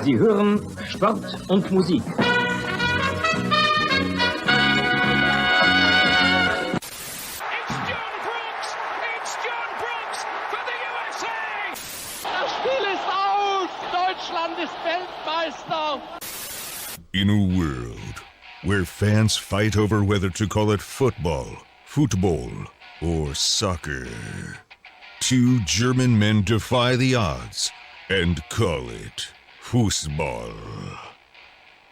Sie hören Sport und Musik. Das Spiel ist aus! Deutschland ist Weltmeister! In a world where fans fight over whether to call it football, or soccer, two German men defy the odds and call it Fußball.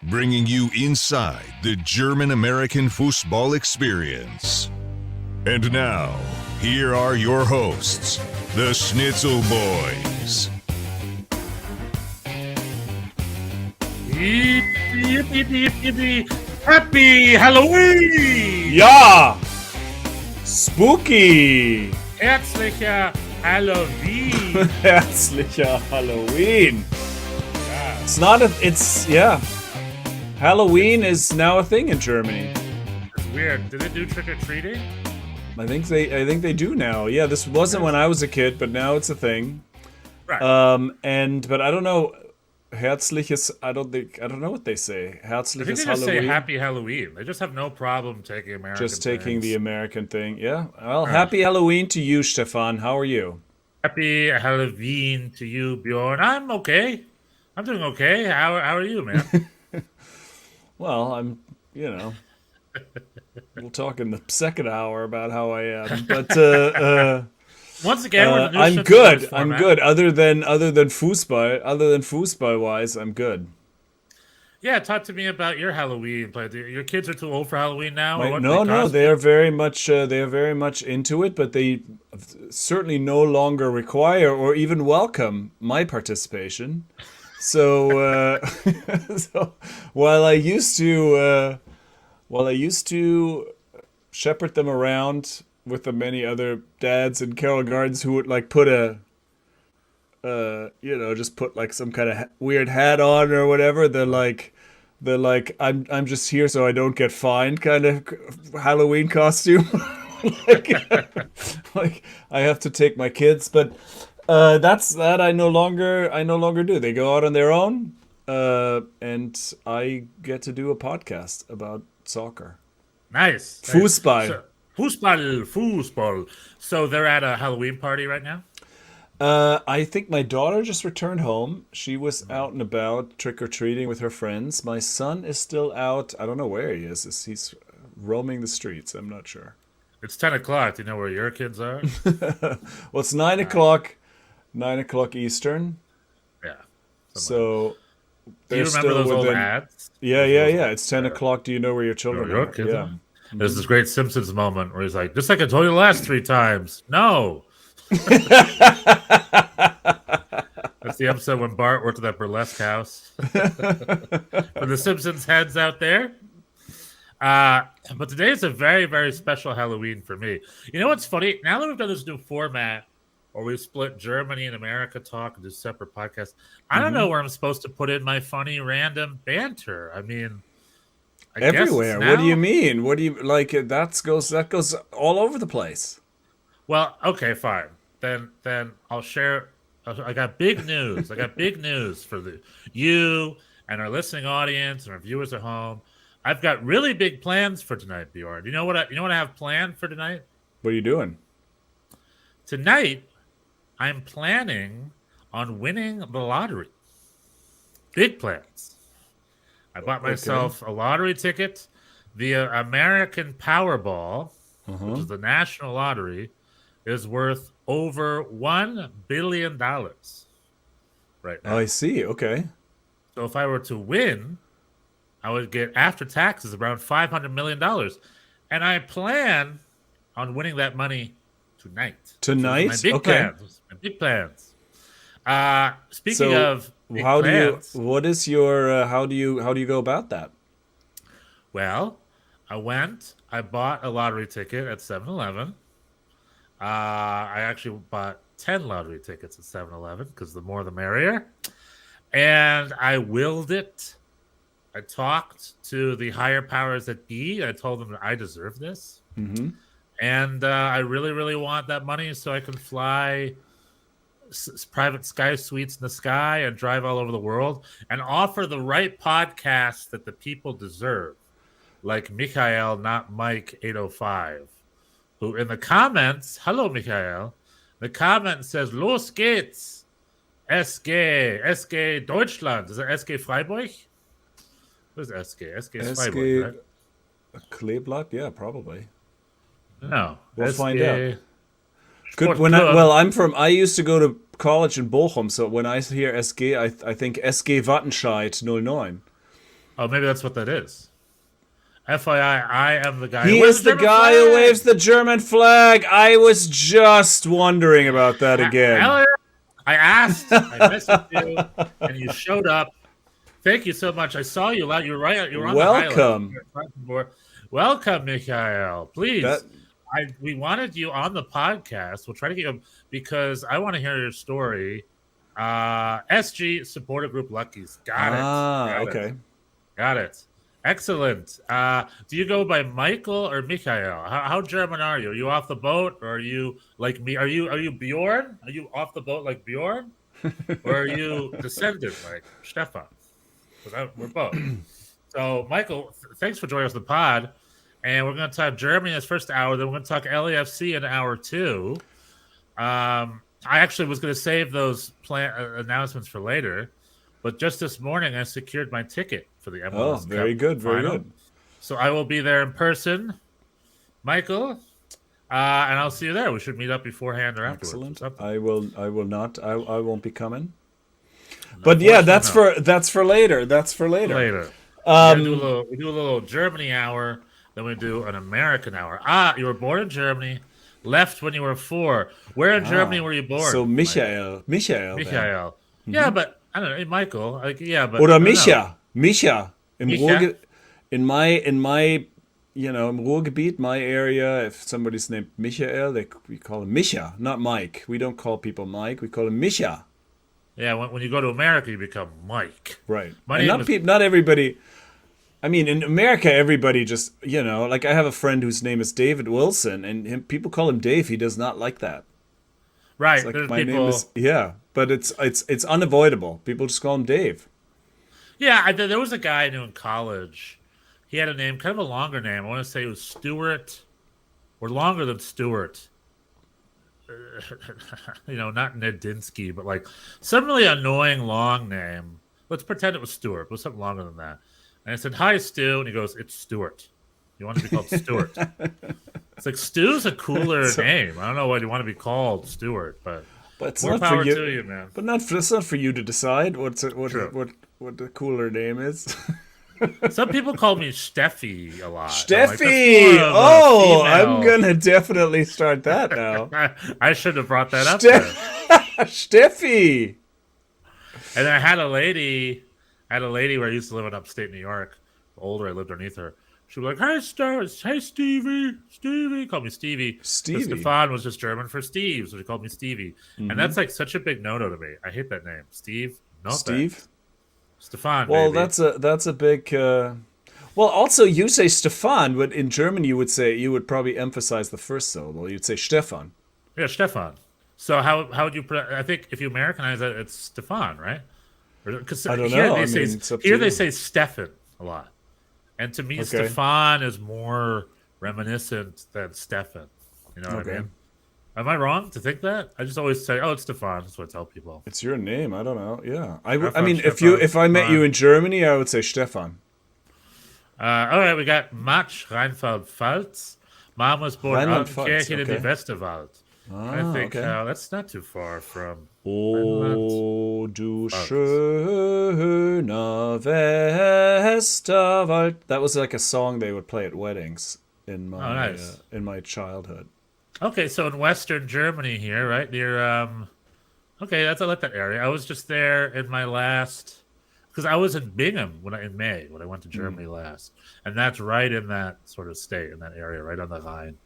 Bringing you inside the German-American football experience. And now, here are your hosts, the Schnitzel Boys. Happy Halloween! Ja! Spooky! Herzlicher Halloween! Herzlicher Halloween! Yeah. Halloween is now a thing in Germany. It's weird. Did they do trick-or-treating? I think they do now. Yeah, this wasn't when I was a kid, but now it's a thing. Right. But I don't know. Herzliches, I don't know what they say. I think Herzliches they just Halloween. say Happy Halloween. They just have no problem taking American Just taking things. the American thing. Yeah. Well, Happy Halloween to you, Stefan. How are you? Happy Halloween to you, Bjorn. I'm okay. I'm doing okay. How are you, man? Well, I'm, we'll talk in the second hour about how I am. But Once again, we're the new I'm Schnitzel good. Boys I'm format. good. Other than Fußball wise, I'm good. Yeah, talk to me about your Halloween play. Your kids are too old for Halloween now? or what? No, they are very much into it, but they certainly no longer require or even welcome my participation. So, so while I used to shepherd them around with the many other dads in Carroll Gardens who would like put just put like some kind of weird hat on or whatever. They're like I'm just here so I don't get fined kind of Halloween costume. like I have to take my kids, but that's that I no longer do. They go out on their own, and I get to do a podcast about soccer. Nice. Fußball. So, Fußball. So they're at a Halloween party right now? I think my daughter just returned home. She was out and about trick-or-treating with her friends. My son is still out. I don't know where he is. He's roaming the streets. I'm not sure. It's 10 o'clock. Do you know where your kids are? Well, it's 9 o'clock. 9 o'clock Eastern. Yeah. So Do they're you remember still those old within. ads? Yeah. It's 10 o'clock. Do you know where your children Your are? kids Yeah. are? There's this great Simpsons moment where he's like, just like I told you the last 3 times. No. That's the episode when Bart worked at that burlesque house. For the Simpsons heads out there. But today is a very, very special Halloween for me. You know what's funny? Now that we've done this new format, or we split Germany and America talk and do separate podcasts, I don't know where I'm supposed to put in my funny random banter. I mean, I guess Everywhere. it's What do you now. mean? What do you like? That goes all over the place. Well, okay, fine. Then I'll share. I got big news. I got big news for you and our listening audience and our viewers at home. I've got really big plans for tonight, Bjorn. You know what I have planned for tonight? What are you doing? Tonight, I'm planning on winning the lottery. Big plans. I bought myself a lottery ticket. The American Powerball, which is the national lottery, is worth over $1 billion right now. Oh, I see. Okay. So if I were to win, I would get after taxes around $500 million. And I plan on winning that money tonight. Tonight? So my big plans. My big plans. Speaking of big plans, how do you go about that? well, I bought a lottery ticket at 7-Eleven. I actually bought 10 lottery tickets at 7-Eleven because the more the merrier. And I willed it. I talked to the higher powers that be. I told them that I deserve this. Mm-hmm. And I really, really want that money so I can fly private sky suites in the sky and drive all over the world and offer the right podcast that the people deserve, like Michael, not Mike 805, who in the comments, hello Michael, the comment says Los geht's, SG Deutschland. Is that SG Freiburg? What is SG? SG is Freiburg, right? Kleeblatt? Yeah, probably. No. We'll SG find out. Good. Sportclub. I used to go to college in Bochum, so when I hear SG, I think SG Wattenscheid 09. Oh, maybe that's what that is. FYI, I am the guy. He who waves is the German guy flag. who waves the German flag. I was just wondering about that again. Elliot, I asked, I messaged you, and you showed up. Thank you so much. I saw you. You were right. You were on Welcome. the highlight. Welcome, Michael. Please. That- We wanted you on the podcast. We'll try to get you because I want to hear your story. SG Supporter Group Luckies. Got it. Got it. Excellent. Do you go by Michael or Michael? How German are you? Are you off the boat, or are you like me? Are you Bjorn? Are you off the boat like Bjorn, or are you descendant like Stefan? We're both. So, Michael, thanks for joining us on the pod. And we're going to talk Germany in this first hour. Then we're going to talk LAFC in hour 2. I actually was going to save those announcements for later, but just this morning I secured my ticket for the MLS Oh, very Cup good, very final. good. So I will be there in person, Michael, and I'll see you there. We should meet up beforehand or afterwards. Excellent. I will not. I won't be coming. But yeah, that's for later. That's for later. Later. We do a little Germany hour. Then we do an American hour. You were born in Germany, left when you were 4. Where in Germany were you born? So Michael. Yeah, but I don't know, Michael. But Oder I don't know. Mischa. Mischa? In my im Ruhrgebiet, my area, if somebody's named Michael, we call him Mischa, not Mike. We don't call people Mike. We call him Mischa. Yeah, when you go to America, you become Mike. Right. My And name not everybody. I mean, in America, everybody just, like I have a friend whose name is David Wilson, and people call him Dave. He does not like that. Right. It's like, There's my people. name is, but it's unavoidable. People just call him Dave. Yeah, there was a guy I knew in college. He had a name, kind of a longer name. I want to say it was Stewart, or longer than Stewart. Not Nedinsky, but like some really annoying long name. Let's pretend it was Stewart, but something longer than that. And I said, "Hi, Stu," and he goes, "It's Stewart. You want to be called Stewart?" It's like Stu's a cooler name. I don't know why you want to be called Stewart, but it's more not power for you, to you, man. But it's not for you to decide what the cooler name is. Some people call me Steffi a lot. Steffi! I'm gonna definitely start that now. I should have brought that up. There. Steffi! And then I had a lady where I used to live in upstate New York. Older, I lived underneath her. She was like, "Hey, Stevie." Called me Stevie. Stevie. Stefan was just German for Steve, so she called me Stevie. Mm-hmm. And that's like such a big no-no to me. I hate that name. Steve? No Steve? thanks. Stefan, well, baby. that's a big. Well, also you say Stefan, but in German you would probably emphasize the first syllable. You'd say Stefan. Yeah, Stefan. So how would you? I think if you Americanize it, it's Stefan, right? Because I don't here know. they say Stefan a lot, and to me, Stefan is more reminiscent than Stefan. You know what I mean? Am I wrong to think that? I just always say, "Oh, it's Stefan." That's what I tell people. It's your name. I don't know. Yeah, I mean, Stefan. if I met you in Germany, I would say Stefan. All right, we got Matsch, Rheinland-Pfalz. Mom was born in Altenkirchen in the Westerwald. I think that's not too far from. Oh, du schöner Westerwald. That was like a song they would play at weddings in my childhood. Okay, so in Western Germany here, right near. Okay, I like that area. I was just there in my last, because I was in Bingen in May when I went to Germany last, and that's right in that sort of state, in that area, right on the Rhine.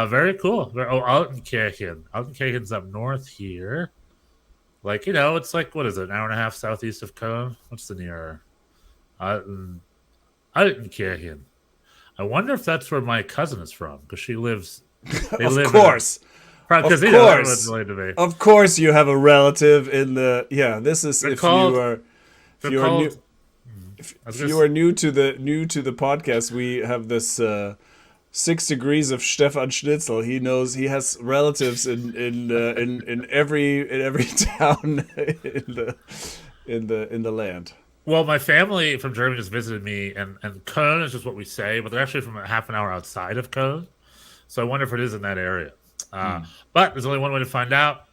Very cool. Altenkirchen. Altenkirchen's up north here. Like, it's like, what is it, an hour and a half southeast of Cologne? What's the nearer? Altenkirchen. I wonder if that's where my cousin is from, because she lives. Of course. Because Of everyone's course. related to me. Of course, you have a relative in the. Yeah, this is They're if called- you are. They're If you are new, called. if you are new to the podcast, we have this 6 degrees of Stefan Schnitzel. He knows he has relatives in every town in the land. Well, my family from Germany just visited me, and Köln is just what we say, but they're actually from a half an hour outside of Köln. So I wonder if it is in that area. But there's only one way to find out: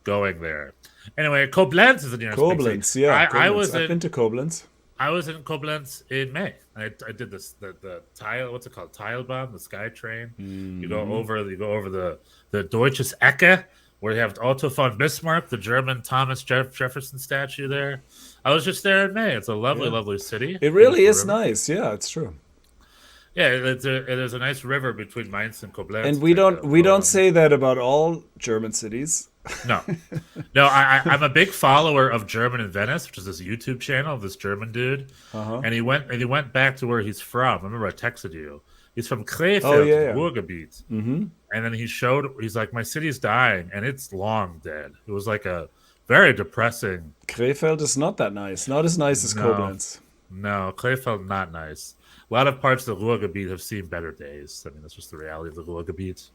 going there. Anyway, Koblenz is the nearest big city. Koblenz, yeah. I've been to Koblenz. I was in Koblenz in May. I did the tile. What's it called? Teilbahn, the sky train. You go over the Deutsches Ecke, where you have Otto von Bismarck, the German Thomas Jefferson statue there. I was just there in May. It's a lovely, lovely city. It really is river. nice. Yeah, it's true. Yeah, there's a nice river between Mainz and Koblenz. And we don't say that about all German cities. No. I'm a big follower of German in Venice, which is this YouTube channel of this German dude. And he went back to where he's from. I remember I texted you. He's from Krefeld, Ruhrgebiet. Mm-hmm. And then he's like, my city's dying, and it's long dead. It was like a very depressing. Krefeld is not that nice. Not as nice as Koblenz. No, Krefeld not nice. A lot of parts of the Ruhrgebiet have seen better days. I mean, that's just the reality of the Ruhrgebiet.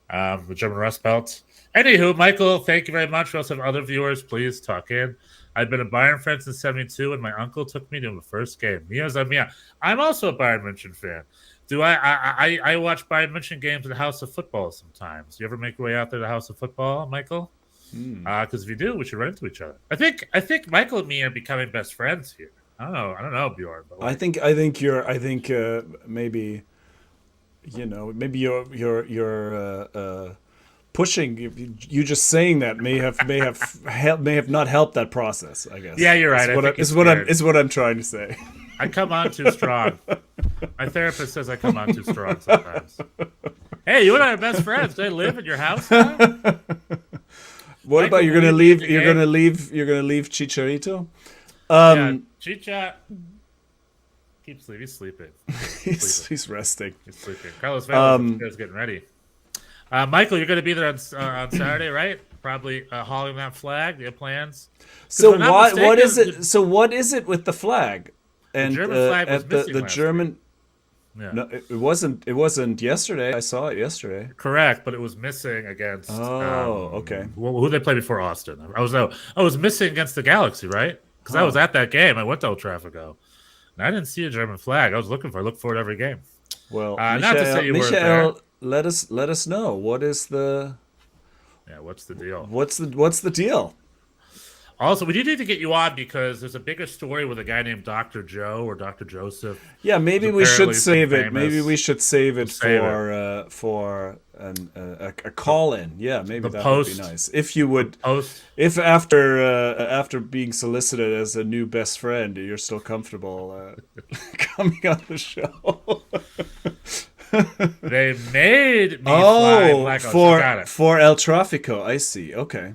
The German Rust Belt. Anywho, Michael, thank you very much. We also have other viewers. Please talk in. I've been a Bayern fan since '72, and my uncle took me to the first game. I'm also a Bayern München fan. I watch Bayern München games at the House of Football sometimes. You ever make your way out there to the House of Football, Michael? Because if you do, we should run into each other. I think Michael and me are becoming best friends here. I don't know, Bjorn. But I think maybe, maybe you're pushing. You just saying that may have not helped that process. I guess. Yeah, you're right. Is what I'm trying to say. I come on too strong. My therapist says I come on too strong sometimes. Hey, you and I are best friends. Do I live at your house now? What about you're gonna leave Chicharito? Chicha. Keep sleeping. He's sleeping. He's resting. He's sleeping. Carlos Vela is getting ready. Michael, you're going to be there on Saturday, right? Probably hauling that flag. Do you have plans? So what is it? So what is it with the flag? And the German flag was missing the last German. week. Yeah. No, it wasn't. It wasn't yesterday. I saw it yesterday. Correct, but it was missing against. Okay. Who they play before Austin? I was missing against the Galaxy, right? Because I was at that game. I went to Old Trafford, and I didn't see a German flag. I was looking for. I look for it every game. Well, not to say you weren't there. Let us know what is the. Yeah, what's the deal? What's the deal? Also, we do need to get you on because there's a bigger story with a guy named Dr. Joe or Dr. Joseph. Yeah, maybe we should save it. Maybe we should save it for a call in. Yeah, maybe that would be nice. If you would, if after being solicited as a new best friend, you're still comfortable coming on the show. They made me fly black for El Tráfico. I see. Okay.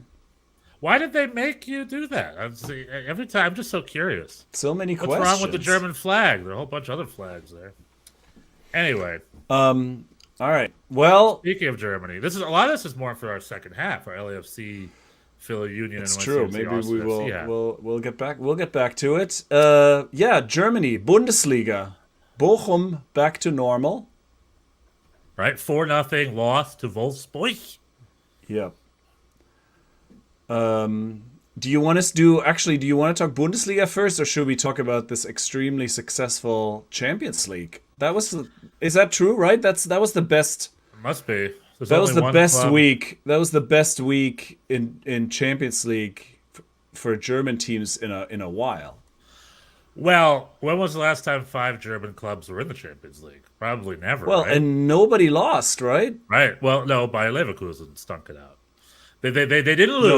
Why did they make you do that? Every time, I'm just so curious. So many questions. What's wrong with the German flag? There are a whole bunch of other flags there. Anyway. All right. Well, speaking of Germany, a lot of this is more for our second half, our LAFC, Philly Union. It's and true. Maybe we will. We'll get back. We'll get back to it. Germany, Bundesliga, Bochum back to normal. Right, 4-0 loss to Wolfsburg. Yeah. Do you want to talk Bundesliga first, or should we talk about this extremely successful Champions League? Is that true? Right? That was the best. It must be. That was the best week. That was the best week in Champions League for German teams in a while. Well, when was the last time 5 German clubs were in the Champions League? Probably never. Well, right? And nobody lost, right? Right. Well, no, Bayer Leverkusen stunk it out. They didn't lose.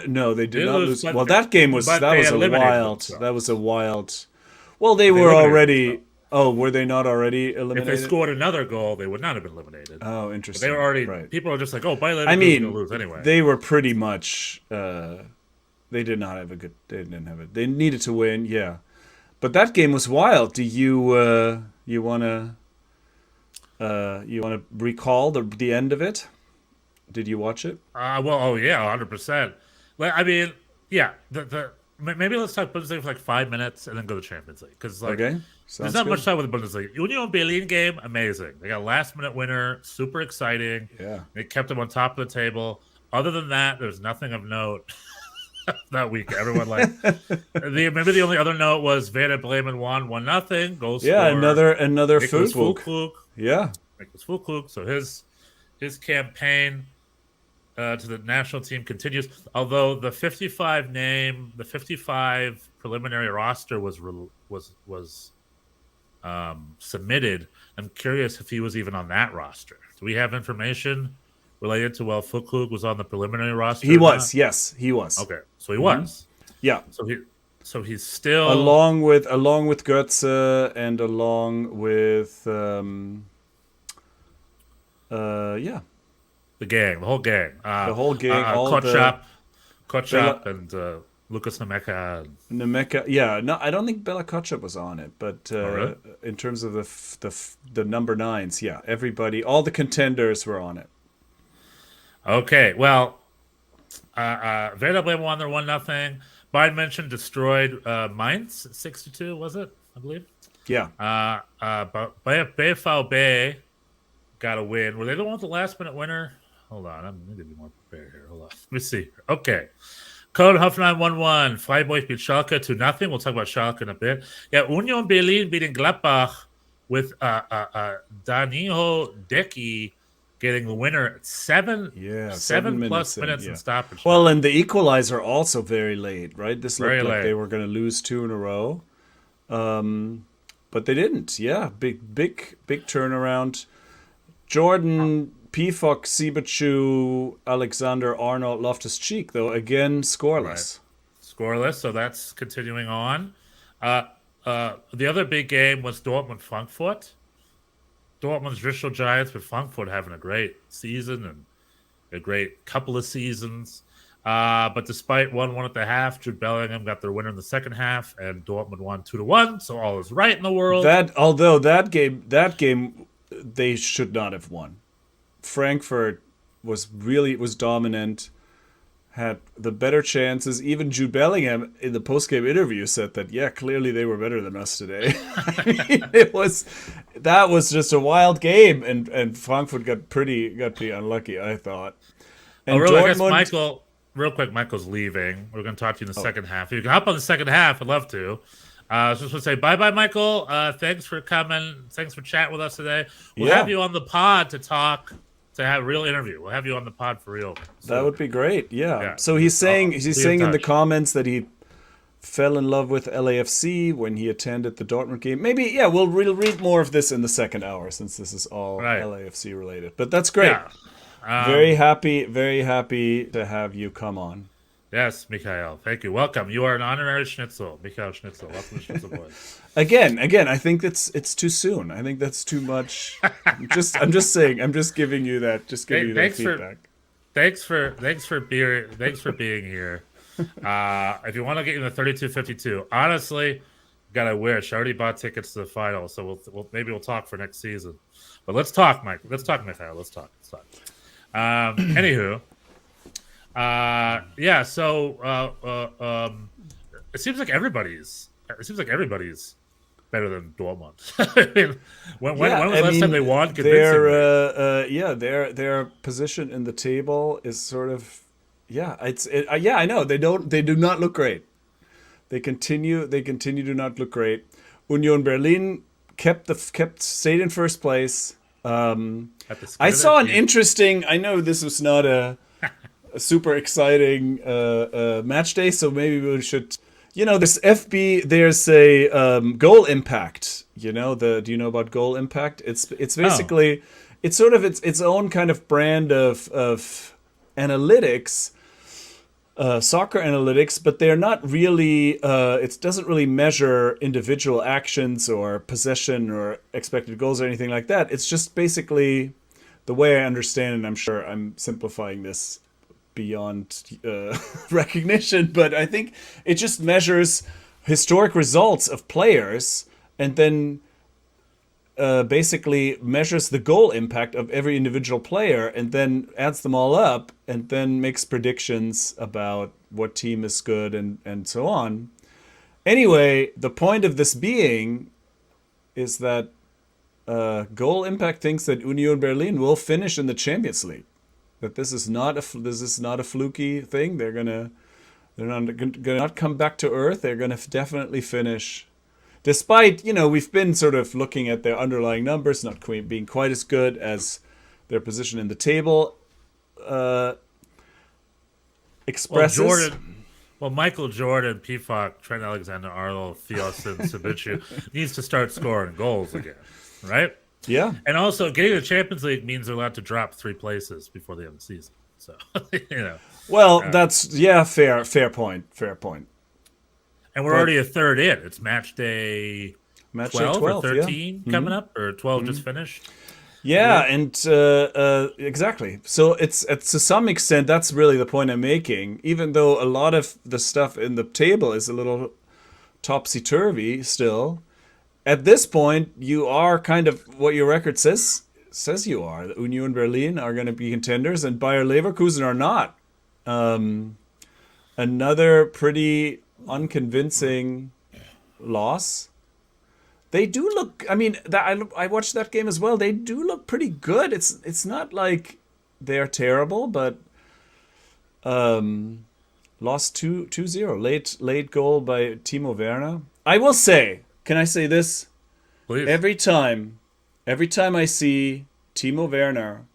No, they did not lose. Well, that game was a wild. Well, they were already. Oh, were they not already eliminated? If they scored another goal, they would not have been eliminated. Oh, interesting. But they were already. Right. People are just like, oh, Bayer Leverkusen going to lose anyway. They were pretty much. They did not have a good. They didn't have it. They needed to win. Yeah, but that game was wild. Do you want to recall the end of it? Did you watch it? Well, 100%. I mean, yeah. Maybe let's talk Bundesliga for like 5 minutes and then go to Champions League because Okay, there's sounds not good. much time with the Bundesliga. Union Berlin game, amazing. They got a last minute winner, super exciting. Yeah. They kept them on top of the table. Other than that, there's nothing of note that week. Everyone maybe the only other note was Werder Bremen won 1-0. Goal Yeah, scorer. another Nicholas Füllkrug. Füllkrug. Yeah. Nicholas Füllkrug. So his campaign to the national team continues. Although the 55 preliminary roster was submitted, I'm curious if he was even on that roster. Do we have information related to Füllkrug was on the preliminary roster? He was. Yes, he was. Okay, so he was. Yeah. So he's still along with Götze and along with the whole gang, Kotschap and Lucas Nemeka. Yeah, no, I don't think Bela Kotschap was on it, but really? In terms of the number 9s, yeah, everybody, all the contenders were on it. Okay, well, Werder Bremen won their 1-0. Bayern München destroyed Mainz 6-2, was it? I believe. Yeah. But BVB got a win. Were they the one with the last minute winner? Hold on, I need to be more prepared here. Hold on. Let me see. Okay. Köln Hoffenheim 1-1. Freiburg beat Schalke 2-0. We'll talk about Schalke in a bit. Yeah, Union Berlin beating Gladbach with Danilo Deki getting the winner at 7 plus minutes in stoppage. Well, and the equalizer also very late, right? This very looked like late. They were going to lose 2 in a row. But they didn't. Yeah, big turnaround. Jordan, Pifok, Sibachu, Alexander Arnold, Loftus-Cheek, though, again, scoreless. Right. Scoreless, so that's continuing on. The other big game was Dortmund-Frankfurt. Dortmund's traditional giants, but Frankfurt having a great season and a great couple of seasons. But despite 1-1 at the half, Jude Bellingham got their winner in the second half, and Dortmund won 2-1, so all is right in the world. Although that game, they should not have won. Frankfurt was dominant, had the better chances. Even Jude Bellingham in the post-game interview said that, yeah, clearly they were better than us today. I mean, that was just a wild game, and Frankfurt got pretty unlucky, I thought. And I guess Michael, real quick, Michael's leaving. We're going to talk to you in the second half. If you can hop on the second half, I'd love to. I was just going to say bye-bye, Michael. Thanks for coming. Thanks for chatting with us today. We'll have you on the pod to talk. To have a real interview. We'll have you on the pod for real. So, that would be great. Yeah. So he's saying in the comments that he fell in love with LAFC when he attended the Dortmund game. Maybe, yeah, we'll read more of this in the second hour since this is all LAFC related. But that's great. Yeah. Very happy to have you come on. Yes, Mikhail. Thank you. Welcome. You are an honorary Schnitzel. Mikhail Schnitzel. Welcome to Schnitzel Boys. Again, I think it's too soon. I think that's too much. I'm just saying. I'm just giving you that. Just giving you that feedback. Thanks for being here. If you want to get in the 32-52, honestly, gotta wish. I already bought tickets to the final, so we'll talk for next season. But let's talk, Mike. Let's talk, Mikhail. Let's talk. Anywho. It seems like everybody's better than Dortmund. I mean, when was the last time they won? Their position in the table is sort of I know they do not look great. They continue to not look great. Union Berlin stayed in first place. I saw an interesting. I know this was not a super exciting match day, so maybe we should, there's a goal impact. Do you know about goal impact? It's basically it's sort of its own kind of brand of analytics, soccer analytics, but they're not really it doesn't really measure individual actions or possession or expected goals or anything like that. It's just basically the way I understand it, and I'm sure I'm simplifying this beyond recognition, but I think it just measures historic results of players and then basically measures the goal impact of every individual player and then adds them all up and then makes predictions about what team is good and so on. Anyway, the point of this being is that Goal Impact thinks that Union Berlin will finish in the Champions League. That this is not a fluky thing. They're not come back to earth. They're gonna definitely finish. Despite, we've been sort of looking at their underlying numbers not being quite as good as their position in the table expresses. Michael Jordan, Pifak, Trent Alexander-Arnold, Fios, and Sabicu needs to start scoring goals again, right? Yeah. And also, getting to the Champions League means they're allowed to drop 3 places before the end of the season. So, Well, that's fair point. And we're already a third in. It's match day 12 or 13 coming up, or 12 just finished. Yeah, and exactly. So it's to some extent that's really the point I'm making. Even though a lot of the stuff in the table is a little topsy-turvy still, at this point you are kind of what your record says you are. The Union Berlin are going to be contenders, and Bayer Leverkusen are not. Another pretty unconvincing loss. They do look. I mean, I watched that game as well. They do look pretty good. It's not like they're terrible, but lost 2-0. Late goal by Timo Werner. I will say. Can I say this? Please. Every time I see Timo Werner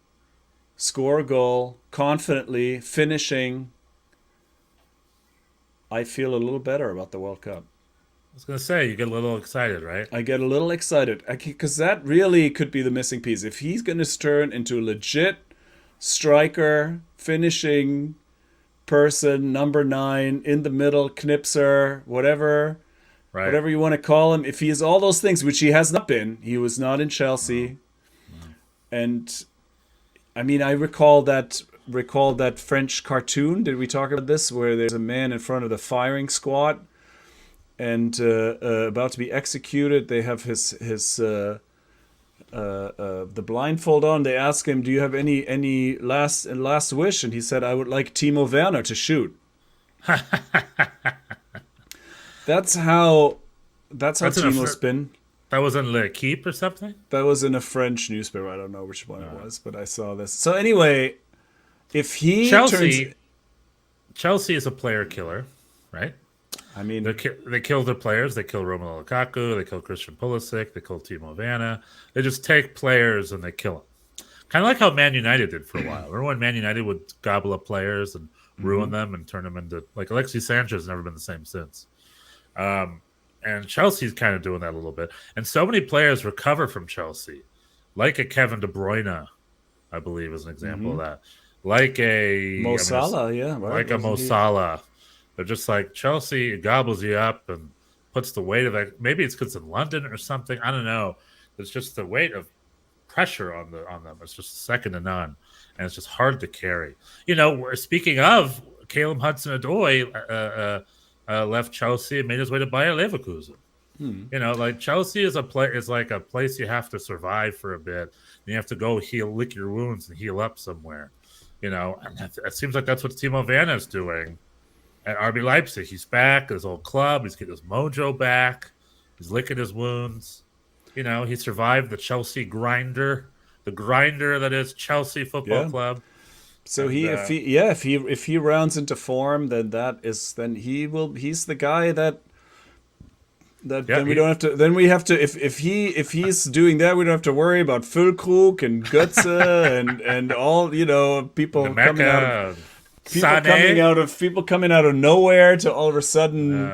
score a goal confidently, finishing, I feel a little better about the World Cup. I was going to say, you get a little excited, right? I get a little excited because that really could be the missing piece. If he's going to turn into a legit striker, finishing person, number 9, in the middle, knipser, whatever you want to call him. If he is all those things, which he has not been, he was not in Chelsea. No. And I mean, I recall that French cartoon. Did we talk about this? Where there's a man in front of the firing squad and about to be executed. They have his the blindfold on. They ask him, "Do you have any last wish?" And he said, "I would like Timo Werner to shoot." That's how Timo's been. That was in L'Equipe or something? That was in a French newspaper. I don't know which one it was, but I saw this. So anyway, if he Chelsea is a player killer, right? I mean, they kill their players. They kill Romelu Lukaku. They kill Christian Pulisic. They kill Timo Werner. They just take players and they kill them. Kind of like how Man United did for a while. Remember when Man United would gobble up players and ruin them and turn them into, like, Alexis Sanchez has never been the same since. And Chelsea's kind of doing that a little bit. And so many players recover from Chelsea, like a Kevin De Bruyne, I believe, is an example of that. Like a Mo Salah, like a Mo Salah. They're just like, Chelsea gobbles you up and puts the weight of that. Maybe it's because in London or something. I don't know. It's just the weight of pressure on them. It's just second to none, and it's just hard to carry. Speaking of, Caleb Hudson-Odoi left Chelsea and made his way to Bayer Leverkusen. Like Chelsea is like a place you have to survive for a bit. And you have to go lick your wounds and heal up somewhere. And it seems like that's what Timo Werner is doing at RB Leipzig. He's back at his old club. He's getting his mojo back. He's licking his wounds. He survived the Chelsea grinder, the grinder that is Chelsea Football Club. So if he rounds into form, then he's the guy that then we don't have to. Then we have to if he's doing that, we don't have to worry about Füllkrug and Götze and all people coming out of nowhere to all of a sudden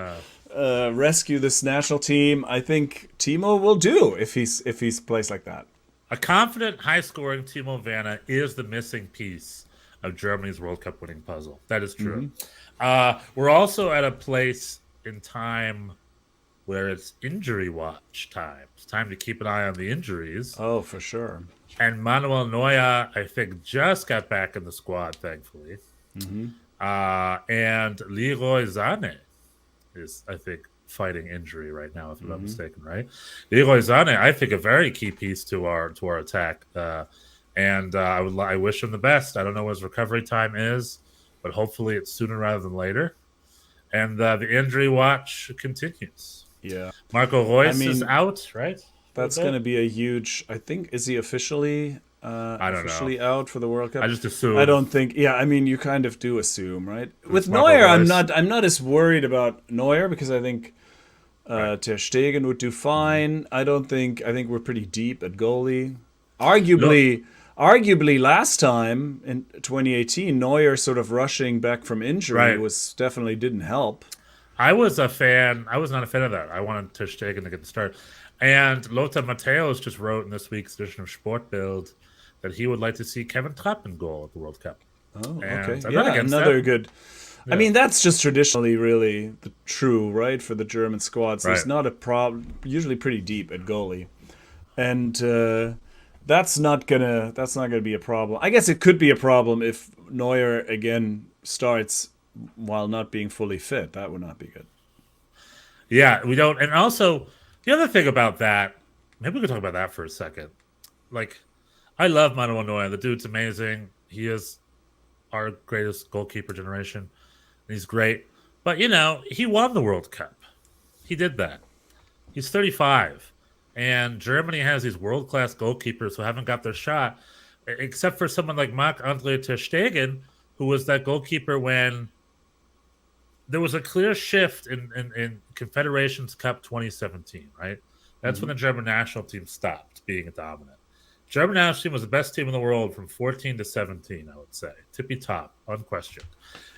rescue this national team. I think Timo will do if he's placed like that. A confident, high-scoring Timo Werner is the missing piece of Germany's World Cup winning puzzle. That is true. We're also at a place in time where it's injury watch time. It's time to keep an eye on the injuries. Oh, for sure. And Manuel Neuer, I think, just got back in the squad, thankfully. And Leroy Sané is, I think, fighting injury right now, if I'm not mistaken, right? Leroy Sané, I think, a very key piece to our attack, and I wish him the best. I don't know what his recovery time is, but hopefully it's sooner rather than later. And the injury watch continues. Yeah, Marco Reus is out, right? That's going to be a huge. I think, is he officially? I don't officially know. out for the World Cup. I just assume. I don't think. Yeah, I mean, you kind of do assume, right? With Marco Neuer, Reus. I'm not as worried about Neuer because I think Ter Stegen would do fine. I think we're pretty deep at goalie. Arguably, last time in 2018, Neuer sort of rushing back from injury was definitely didn't help. I was not a fan of that. I wanted Ter Stegen to get the start. And Lothar Matthäus just wrote in this week's edition of Sportbild that he would like to see Kevin Trapp in goal at the World Cup. Oh, And okay. I'm not Yeah, against another that. good. Yeah. I mean, that's just traditionally really true, right, for the German squads. There's Right. not a problem. Usually pretty deep at goalie, and that's not gonna be a problem. I guess it could be a problem if Neuer again starts while not being fully fit. That would not be good. Yeah, we don't. And also, the other thing about that, maybe we could talk about that for a second. Like, I love Manuel Neuer. The dude's amazing. He is our greatest goalkeeper generation. He's great. But, he won the World Cup. He did that. He's 35. And Germany has these world-class goalkeepers who haven't got their shot, except for someone like Marc-Andre Ter Stegen, who was that goalkeeper when there was a clear shift in Confederations Cup 2017, right? That's when the German national team stopped being dominant. German national team was the best team in the world from 14 to 17, I would say. Tippy top, unquestioned.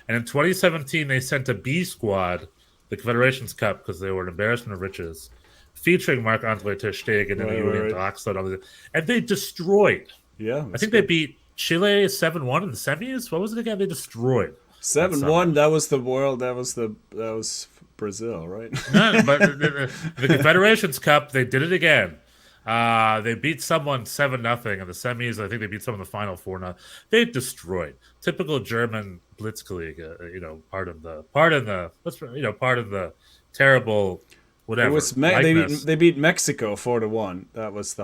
And in 2017, they sent a B squad, the Confederations Cup, because they were an embarrassment of riches, featuring Marc-Andre Ter Stegen and Julian Draxler, and they destroyed. Yeah, I think they beat Chile 7-1 in the semis. What was it again? They destroyed. 7-1. That was the world. That was Brazil, right? No, but the Confederations Cup, they did it again. They beat someone 7-0 in the semis. I think they beat someone in the final 4-0. They destroyed. Typical German blitzkrieg. Part of the terrible whatever. It was they beat Mexico 4-1. That was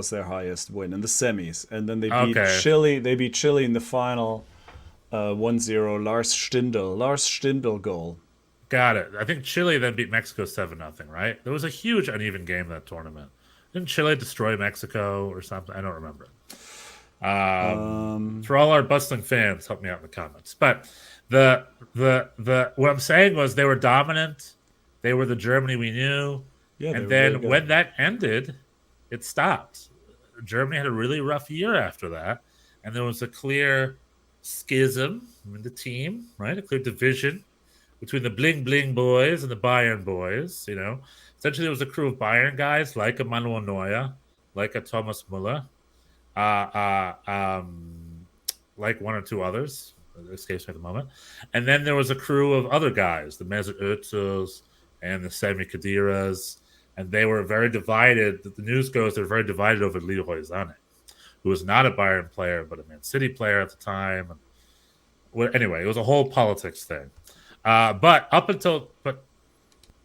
their highest win in the semis, and then they beat Chile. They beat Chile in the final 1-0. Lars Stindl goal. Got it. I think Chile then beat Mexico 7-0, right? There was a huge uneven game in that tournament. Didn't Chile destroy Mexico or something? I don't remember. For all our bustling fans, help me out in the comments. But the what I'm saying was they were dominant. They were the Germany we knew. Yeah, and then when that ended, it stopped. Germany had a really rough year after that. And there was a clear schism in the team, right? A clear division between the bling bling boys and the Bayern boys, Essentially, there was a crew of Bayern guys like a Manuel Neuer, like a Thomas Müller, like one or two others. It escapes me at the moment. And then there was a crew of other guys, the Mesut Özils and the Sami Khediras, and they were very divided. The news goes they were very divided over Leroy Sané, who was not a Bayern player but a Man City player at the time. Anyway, it was a whole politics thing. But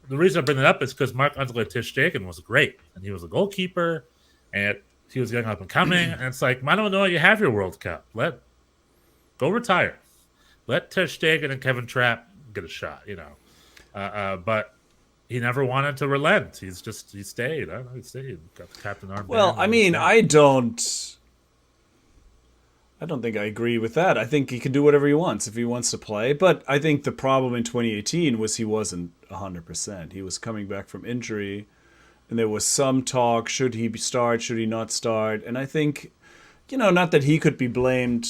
the reason I bring that up is because Marc-Andre Ter Stegen was great, and he was a goalkeeper, and he was young up and coming. And it's like, Manuel Neuer, you have your World Cup. Go retire. Let Ter Stegen and Kevin Trapp get a shot, But he never wanted to relent. He stayed. He stayed. Got the captain armband. Well, I mean, I don't think I agree with that. I think he can do whatever he wants if he wants to play. But I think the problem in 2018 was he wasn't 100%. He was coming back from injury, and there was some talk, should he start, should he not start? And I think, not that he could be blamed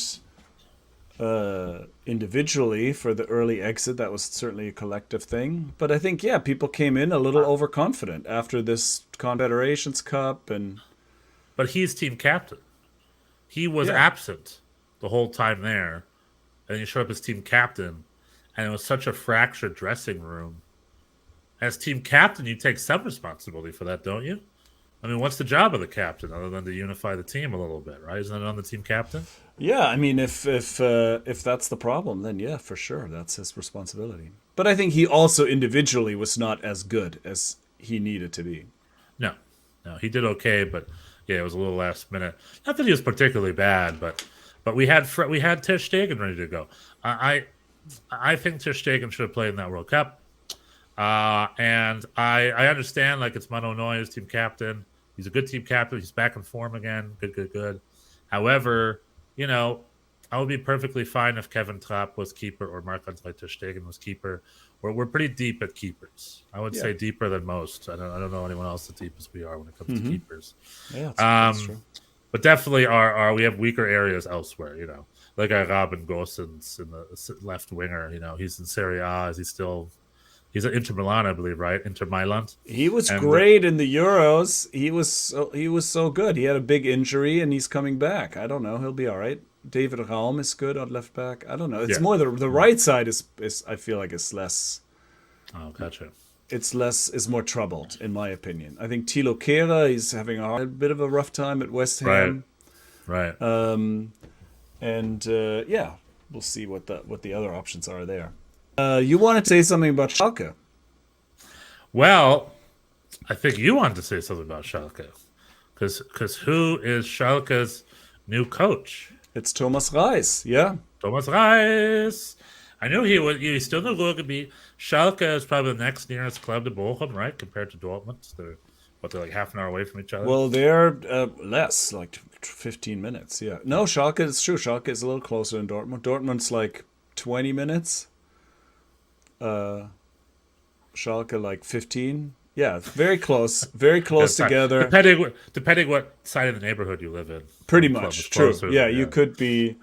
individually for the early exit. That was certainly a collective thing. But I think, people came in a little overconfident after this Confederations Cup. But he's team captain. He was absent the whole time there, and he showed up as team captain, and it was such a fractured dressing room. As team captain, you take some responsibility for that, don't you? I mean, what's the job of the captain other than to unify the team a little bit, right? Isn't it on the team captain? Yeah, I mean, if that's the problem, then for sure, that's his responsibility. But I think he also individually was not as good as he needed to be. No, he did okay, but yeah, it was a little last minute. Not that he was particularly bad, but we had Ter Stegen ready to go. I think Ter Stegen should have played in that World Cup. And I understand, like, it's Mano Neuer's team captain. He's a good team captain. He's back in form again. Good. However, I would be perfectly fine if Kevin Trapp was keeper or Marc-Andre Ter Stegen was keeper. We're pretty deep at keepers. I would say deeper than most. I don't know anyone else as deep as we are when it comes to keepers. Yeah, that's true. But definitely we have weaker areas elsewhere, like Robin Gosens in the left winger. He's in Serie A. He's at Inter Milan, I believe, right? Inter Milan. He was great in the Euros. He was so good. He had a big injury and he's coming back. I don't know. He'll be all right. David Raum is good on left back. I don't know. It's more the right side is I feel like it's less. Oh, gotcha. Is more troubled in my opinion. I think Thilo Kehrer, he's having a bit of a rough time at West Ham. Right. We'll see what the other options are there. You want to say something about Schalke? Well, I think you wanted to say something about Schalke, because who is Schalke's new coach? It's Thomas Reis. Yeah, Thomas Reis. I knew he was. He's still not going to be. Schalke is probably the next nearest club to Bochum, right? Compared to Dortmund, they're like half an hour away from each other. Well, they're less, like 15 minutes. Yeah, no, Schalke is true. Schalke is a little closer than Dortmund. Dortmund's like 20 minutes. Schalke like 15. Yeah, very close together. Depending what side of the neighborhood you live in. Pretty much true. Yeah, you could be.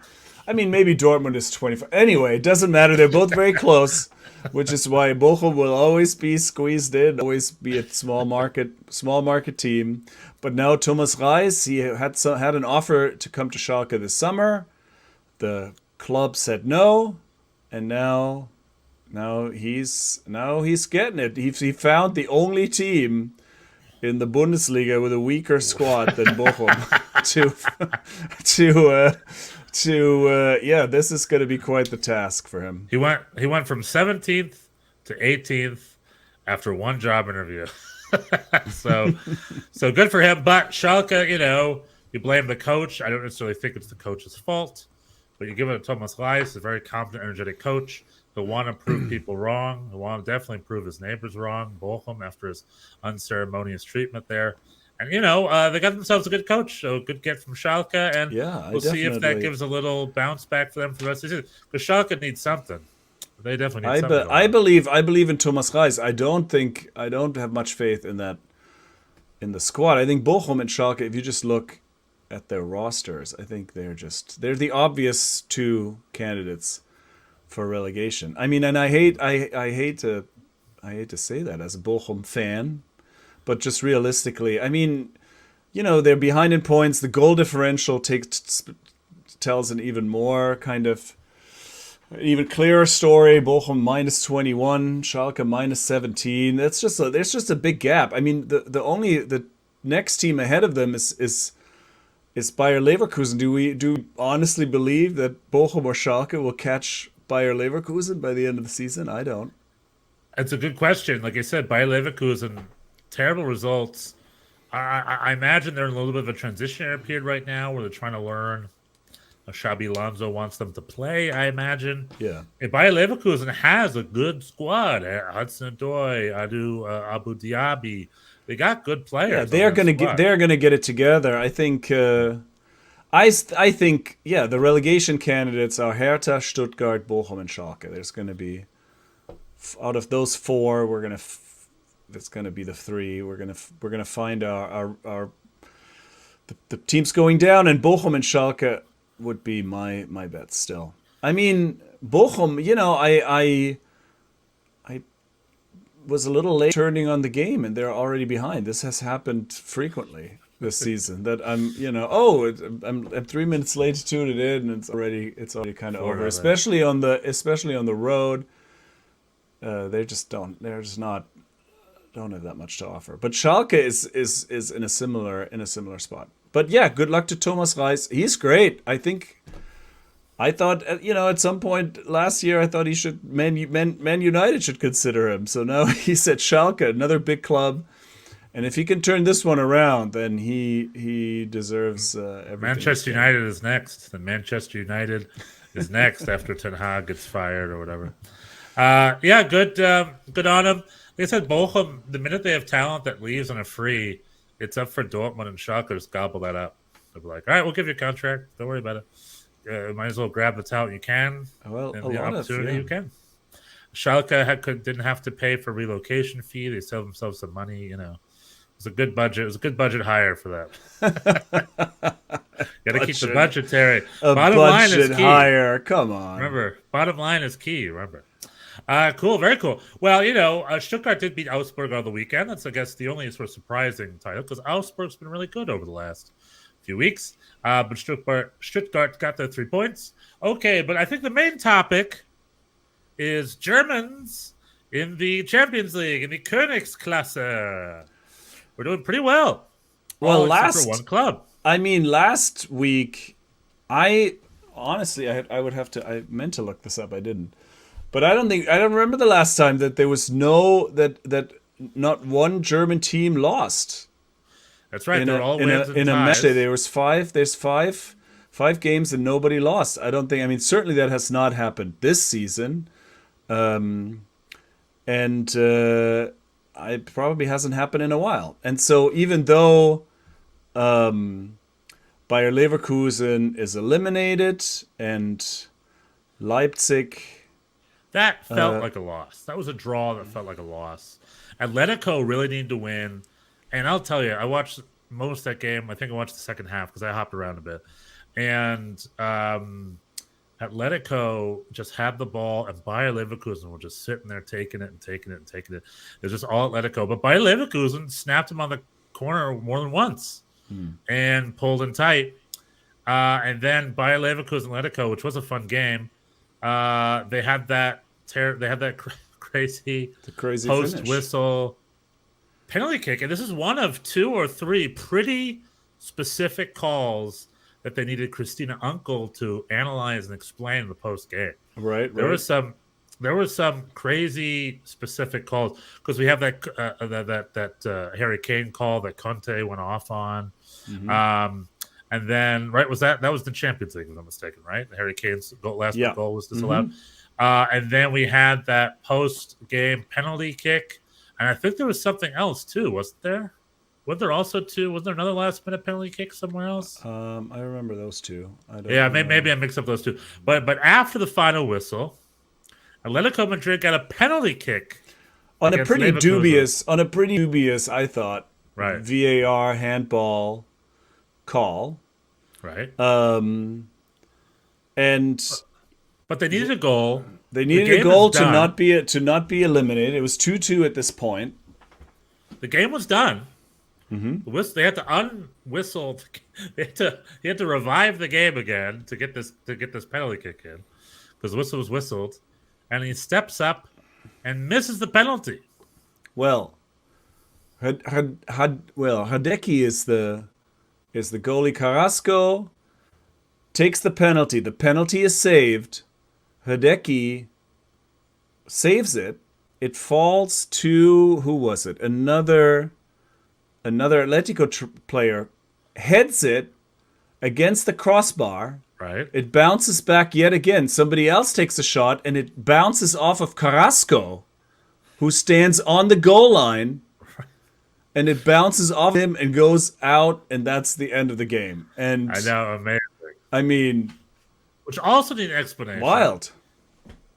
I mean, maybe Dortmund is 25. Anyway, it doesn't matter. They're both very close, which is why Bochum will always be squeezed in, always be a small market team. But now Thomas Reis, he had an offer to come to Schalke this summer. The club said no, and now he's getting it. He found the only team in the Bundesliga with a weaker squad than Bochum this is going to be quite the task for him. He went from 17th to 18th after one job interview. so good for him. But Schalke, you blame the coach. I don't necessarily think it's the coach's fault, but you give it to Thomas Reis, a very competent, energetic coach. He'll want to prove people wrong. He'll want to definitely prove his neighbors wrong, Bochum, after his unceremonious treatment there. And, they got themselves a good coach, so good get from Schalke. And we'll see if that gives a little bounce back for them for the rest of the season. Because Schalke needs something. They definitely need something. I believe in Thomas Reis. I don't have much faith in that, in the squad. I think Bochum and Schalke, if you just look at their rosters, I think they're the obvious two candidates for relegation. I mean, and I hate to say that as a Bochum fan, but just realistically, I mean, they're behind in points. The goal differential tells an even more kind of even clearer story. Bochum minus 21, Schalke minus 17. There's just a big gap. I mean, the next team ahead of them is Bayer Leverkusen. Do we honestly believe that Bochum or Schalke will catch Bayer Leverkusen by the end of the season? I don't. It's a good question. Like I said, Bayer Leverkusen, terrible results. I imagine they're in a little bit of a transitionary period right now where they're trying to learn. Xabi Alonso wants them to play, I imagine. Yeah. And Bayer Leverkusen has a good squad. Hudson Odoi, Abu Diaby. They got good players. Yeah, they're gonna get it together. I think. I think the relegation candidates are Hertha, Stuttgart, Bochum, and Schalke. There's going to be, out of those four, that's going to be the three. We're gonna find the teams going down, and Bochum and Schalke would be my bet still. I mean, Bochum, I was a little late turning on the game, and they're already behind. This has happened frequently this season, that I'm 3 minutes late to tune it in, and it's already kind of over. Especially on the road, don't have that much to offer. But Schalke is in a similar spot. But yeah, good luck to Thomas Reis. He's great. I think I thought, at some point last year, I thought he should Man United should consider him. So now he's at Schalke, another big club, and if he can turn this one around, then he deserves everything. Manchester United is next. Then Manchester United is next after Ten Hag gets fired or whatever. Yeah, good on him. Like I said, Bochum, the minute they have talent that leaves on a free, it's up for Dortmund and Schalke to gobble that up. They'll be like, all right, we'll give you a contract. Don't worry about it. Might as well grab the talent you can. Well, and the opportunity you can. Schalke didn't have to pay for relocation fee. They saved themselves some money. It was a good budget. It was a good budget hire for that. Got to keep the budgetary. Bottom line is key. Hire. Come on. Remember, bottom line is key. Remember. Cool, very cool. Well, Stuttgart did beat Augsburg on the weekend. That's, I guess, the only sort of surprising title because Augsburg's been really good over the last few weeks. But Stuttgart got their 3 points. Okay, but I think the main topic is Germans in the Champions League, in the Königsklasse. We're doing pretty well. Well, except for one club. I mean, last week, I would have to. I meant to look this up. I didn't. But I don't remember the last time that there was that not one German team lost. That's right. In a match day, there's five games and nobody lost. I don't think. I mean, certainly that has not happened this season, and it probably hasn't happened in a while. And so even though Bayer Leverkusen is eliminated and Leipzig. That felt like a loss. That was a draw that felt like a loss. Atletico really needed to win. And I'll tell you, I watched most of that game. I think I watched the second half because I hopped around a bit. And Atletico just had the ball, and Bayer Leverkusen were just sitting there taking it. It was just all Atletico. But Bayer Leverkusen snapped him on the corner more than once and pulled in tight. And then Bayer Leverkusen Atletico, which was a fun game, they had that crazy post finish. Whistle penalty kick, and this is one of 2 or 3 pretty specific calls that they needed Christina Unkel to analyze and explain in the post game. Right. There was some crazy specific calls because we have that Harry Kane call that Conte went off on. Mm-hmm. And then, right, that was the Champions League, if I'm not mistaken, right? Harry Kane's goal was disallowed. Mm-hmm. And then we had that post-game penalty kick. And I think there was something else, too, wasn't there? Was there another last-minute penalty kick somewhere else? I remember those two. Maybe I mixed up those two. But after the final whistle, Atletico Madrid got a penalty kick. On a pretty dubious, I thought, right, VAR handball call. Right. But they needed a goal. They needed a goal to not be eliminated. It was 2-2 at this point. The game was done. Mm-hmm. They had to unwhistle. They had to revive the game again to get this penalty kick in because the whistle was whistled, and he steps up and misses the penalty. Well, Hideki is the goalie. Carrasco takes the penalty. The penalty is saved. Hideki saves it. It falls to, who was it? Another Atletico player heads it against the crossbar. Right. It bounces back yet again. Somebody else takes a shot, and it bounces off of Carrasco, who stands on the goal line. And it bounces off him and goes out, and that's the end of the game. And I know, amazing. I mean, which also need an explanation. Wild.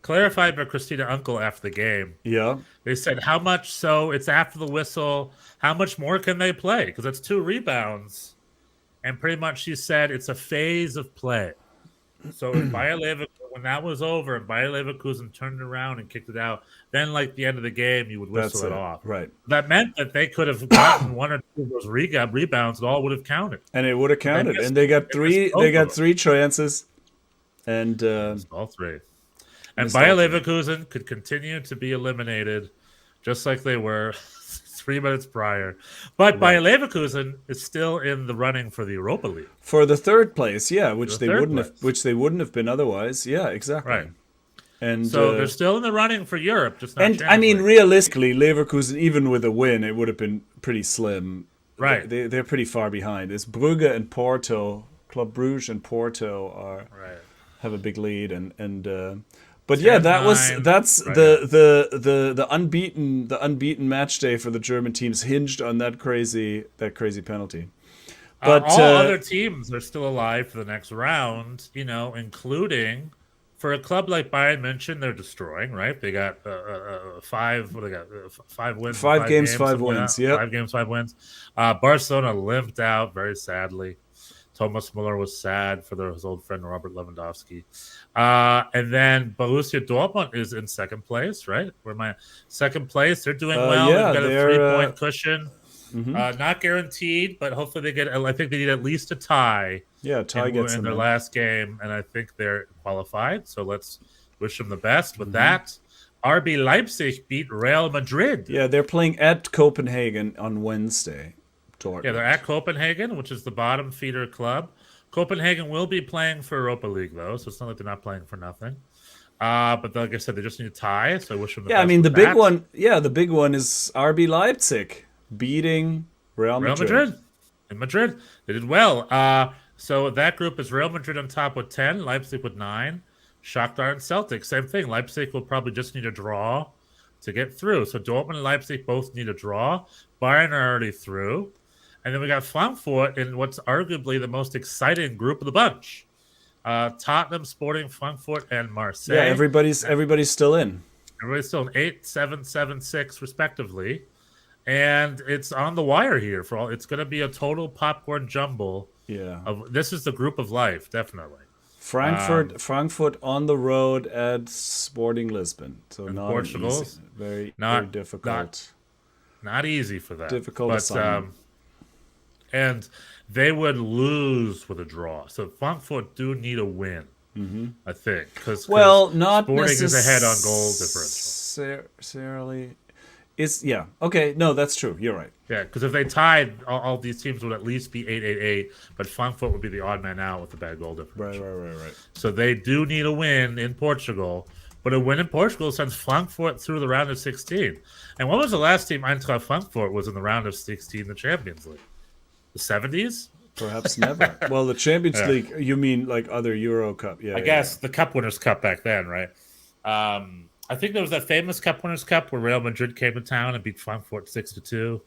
Clarified by Christina Unkel after the game. Yeah. They said how much, so it's after the whistle, how much more can they play? Because it's 2 rebounds. And pretty much she said it's a phase of play. So if Bayer Leverkusen, when that was over and Bayer Leverkusen turned around and kicked it out, then like the end of the game, you would whistle it off. Right. That meant that they could have gotten 1 or 2 of those rebounds. It all would have counted. And it would have counted. And they got 3 chances. And all 3. And Bayer Leverkusen could continue to be eliminated just like they were 3 minutes prior. But Bayer Leverkusen is still in the running for the Europa League. For the third place, yeah, which The they third wouldn't have been otherwise. Yeah, exactly. Right. And So they're still in the running for Europe, just not and Champions I mean, League. realistically, Leverkusen, even with a win, it would have been pretty slim. Right. They're pretty far behind. It's Brugge and Porto, Club Brugge and Porto have a big lead, but yeah, that's the unbeaten match day for the German teams hinged on that crazy penalty. But all other teams are still alive for the next round, including for a club like Bayern München, they're destroying, right? They got 5 wins. 5 games, 5 wins. Yeah, 5 games, 5 wins. Barcelona limped out very sadly. Thomas Muller was sad for his old friend Robert Lewandowski. And then Borussia Dortmund is in second place, right? Second place. They're doing well. Yeah, they've got a 3-point cushion. Mm-hmm. Not guaranteed, but hopefully I think they need at least a tie. Yeah, tie gets in them their last game, and I think they're qualified. So let's wish them the best. With that, RB Leipzig beat Real Madrid. Yeah, they're playing at Copenhagen on Wednesday. Dortmund. Yeah, they're at Copenhagen, which is the bottom feeder club. Copenhagen will be playing for Europa League, though, so it's not like they're not playing for nothing. But like I said, they just need a tie, so I wish them the best. Yeah, I mean, the big one. Yeah, the big one is RB Leipzig beating Real Madrid. In Madrid. They did well. So that group is Real Madrid on top with 10, Leipzig with 9, Shakhtar and Celtic, same thing. Leipzig will probably just need a draw to get through. So Dortmund and Leipzig both need a draw. Bayern are already through. And then we got Frankfurt in what's arguably the most exciting group of the bunch. Tottenham, Sporting, Frankfurt, and Marseille. Yeah, everybody's still in. Everybody's still in 8, 7, 7, 6, respectively. And it's on the wire here for all. It's going to be a total popcorn jumble. Yeah. This is the group of life, definitely. Frankfurt on the road at Sporting Lisbon. So not Portugal. Very difficult. Not easy for them. Difficult assignment. And they would lose with a draw. So Frankfurt do need a win, I think. Because not Sporting is ahead on goal differential. Necessarily. Okay. No, that's true. You're right. Yeah, because if they tied, all these teams would at least be 8-8-8, but Frankfurt would be the odd man out with the bad goal differential. Right. So they do need a win in Portugal, but a win in Portugal sends Frankfurt through the round of 16. And when was the last team Eintracht Frankfurt was in the round of 16 in the Champions League? The 70s? Perhaps never. Well, the Champions League, you mean like other Euro Cup? Yeah, I guess the Cup Winners' Cup back then, right? I think there was that famous Cup Winners' Cup where Real Madrid came to town and beat Frankfurt 6-2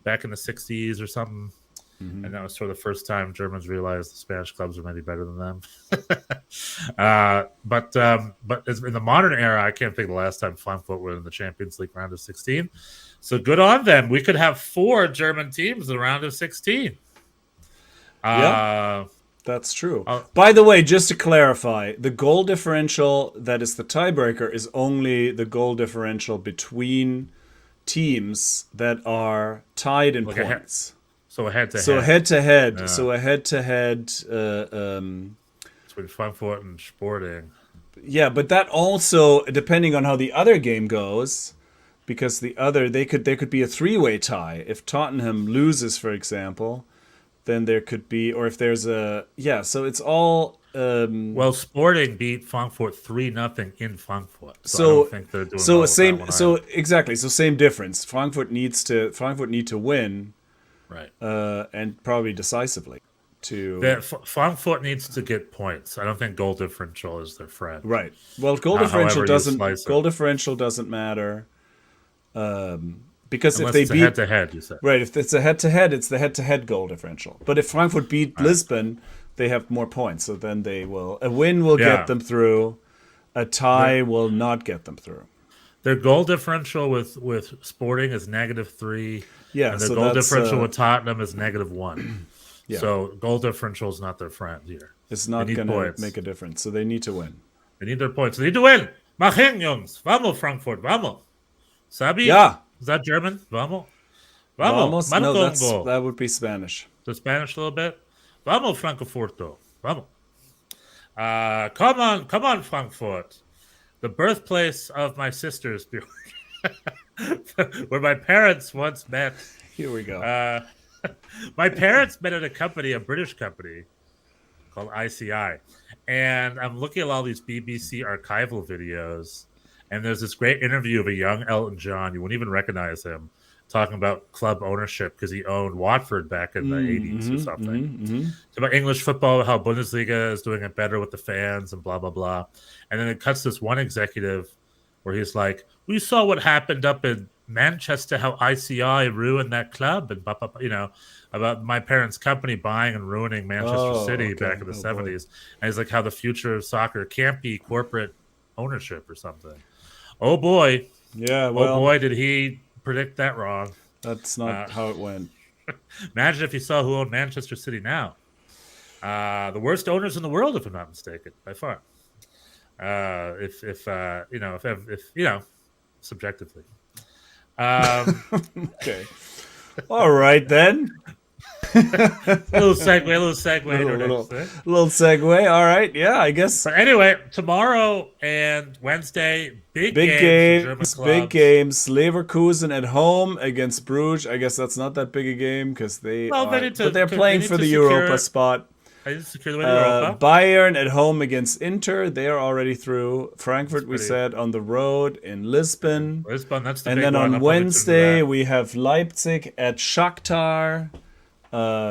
back in the 60s or something. And that was sort of the first time Germans realized the Spanish clubs were maybe better than them. But in the modern era, I can't think of the last time Frankfurt were in the Champions League round of 16. So good on them. We could have 4 German teams in the round of 16. Yeah, that's true. By the way, just to clarify, the goal differential that is the tiebreaker is only the goal differential between teams that are tied in points. So a head-to-head. So a head-to-head. Between Frankfurt and Sporting. Yeah, but that also, depending on how the other game goes, because there could be a 3-way tie. If Tottenham loses, for example, then there could be, or if there's so it's all. Well, Sporting beat Frankfurt 3-0 in Frankfurt. So I don't think they're doing exactly. So same difference. Frankfurt need to win. Right. And probably decisively. Frankfurt needs to get points. I don't think goal differential is their friend. Right. Well, goal differential doesn't matter. Because unless if they it's beat head-to-head, you said. Right. If it's a head-to-head, it's the head-to-head goal differential. But if Frankfurt beat Lisbon, they have more points. So then they will. A win will get them through. A tie will not get them through. Their goal differential with Sporting is -3. Yeah, and their goal differential with Tottenham is -1. Yeah. So goal differential is not their friend here. It's not going to make a difference. So they need to win. They need their points. They need to win. Mach hin, Jungs. Vamos, Frankfurt. Vamos. Sabi? Yeah. Is that German? Vamos. Vamos. No, that would be Spanish. The Spanish a little bit. Vamos, Frankfurto. Vamos. Come on, Frankfurt. The birthplace of my sisters. where my parents once met. Here we go. My parents met at a British company called ICI. And I'm looking at all these BBC archival videos, and there's this great interview of a young Elton John. You wouldn't even recognize him, talking about club ownership because he owned Watford back in the 80s or something. It's about English football, how Bundesliga is doing it better with the fans and blah, blah, blah. And then it cuts this one executive where he's like, we saw what happened up in Manchester, how ICI ruined that club, and blah, blah, blah, about my parents' company buying and ruining Manchester City back in the 70s. Boy. And he's like, how the future of soccer can't be corporate ownership or something. Oh boy. Yeah, well. Oh boy, did he predict that wrong. That's not how it went. Imagine if you saw who owned Manchester City now. The worst owners in the world, if I'm not mistaken, by far. If subjectively. Okay. All right then. little segue. Little segue. All right. Yeah, I guess. But anyway, tomorrow and Wednesday, big games. Leverkusen at home against Bruges. I guess that's not that big a game because they're playing for the Europa spot. Secure the way to Europa. Bayern at home against Inter. They are already through. Frankfurt, we said, on the road in Lisbon. That's the and big then one. on Wednesday, we have Leipzig at Shakhtar,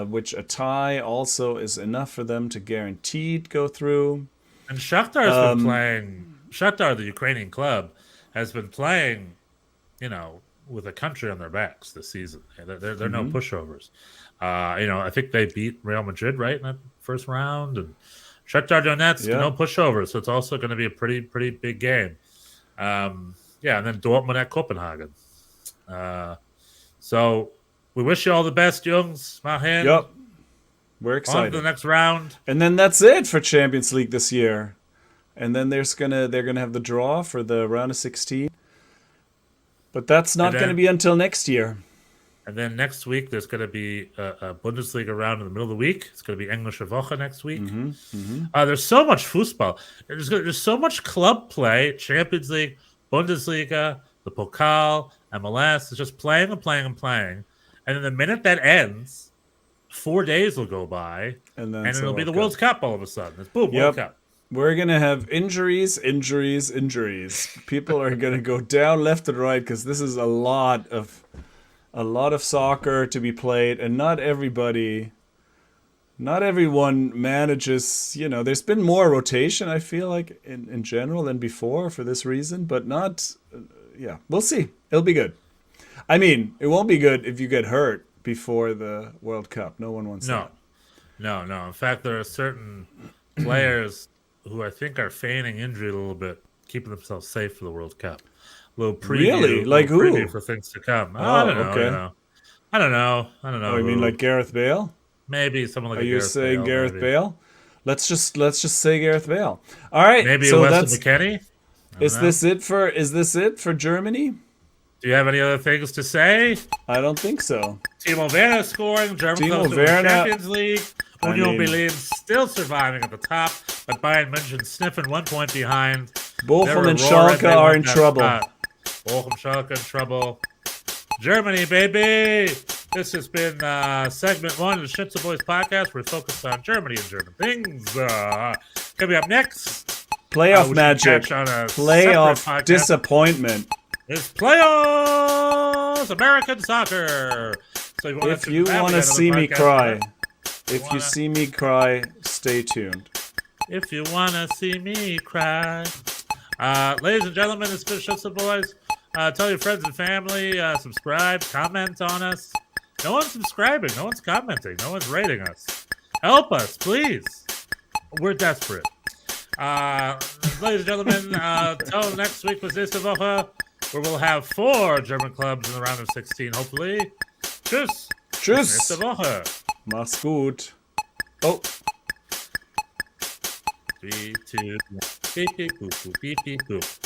which a tie also is enough for them to guaranteed go through. And Shakhtar has been playing. Shakhtar, the Ukrainian club, has been playing, with a country on their backs this season. They're no pushovers. I think they beat Real Madrid right in that first round, and Shakhtar Donetsk, no pushovers. So it's also going to be a pretty big game. And then Dortmund at Copenhagen. So we wish you all the best, Jungs. Mahin. Yep. We're excited. On to the next round. And then that's it for Champions League this year. And then they're gonna have the draw for the round of 16. But that's not going to be until next year. And then next week, there's going to be a Bundesliga round in the middle of the week. It's going to be Englische Woche next week. There's so much football. There's so much club play, Champions League, Bundesliga, the Pokal, MLS. It's just playing and playing and playing. And then the minute that ends, 4 days will go by, and it'll be the World Cup all of a sudden. It's boom, World Cup. We're going to have injuries. People are going to go down left and right because this is a lot of soccer to be played, and not everyone manages, there's been more rotation, I feel like, in general than before for this reason, but not, we'll see. It'll be good. I mean, it won't be good if you get hurt before the World Cup. No one wants that. No. In fact, there are certain players who I think are feigning injury a little bit, keeping themselves safe for the World Cup. A little preview, really? Like who? Preview for things to come. I don't know. Okay. I don't know. Oh, you mean like Gareth Bale? Maybe someone like. Are you saying Gareth Bale? Let's just say Gareth Bale. All right. Maybe so Weston McKennie. Is this it for Germany? Do you have any other things to say? I don't think so. Timo Werner scoring. German clubs in the Champions League. Union Berlin still surviving at the top, but Bayern München sniffing 1 point behind. Bochum and Schalke are in trouble. Bochum, Schalke in trouble. Germany, baby! This has been segment 1 of the Schnitzel Boys podcast. We're focused on Germany and German things. Coming up next, playoff magic. Playoff disappointment. It's playoffs, American soccer. So if you want to see me cry. If you see me cry, stay tuned. If you want to see me cry. Ladies and gentlemen, it's been Schnitzel Boys. Tell your friends and family, subscribe, comment on us. No one's subscribing. No one's commenting. No one's rating us. Help us, please. We're desperate. Ladies and gentlemen, till next week was Nächste Woche, where we'll have 4 German clubs in the round of 16, hopefully. Tschüss. Tschüss. Nächste Woche. Mach's gut. Oh. 3, 2, 1. Beep, beep, boop, boop, beep, beep, boop.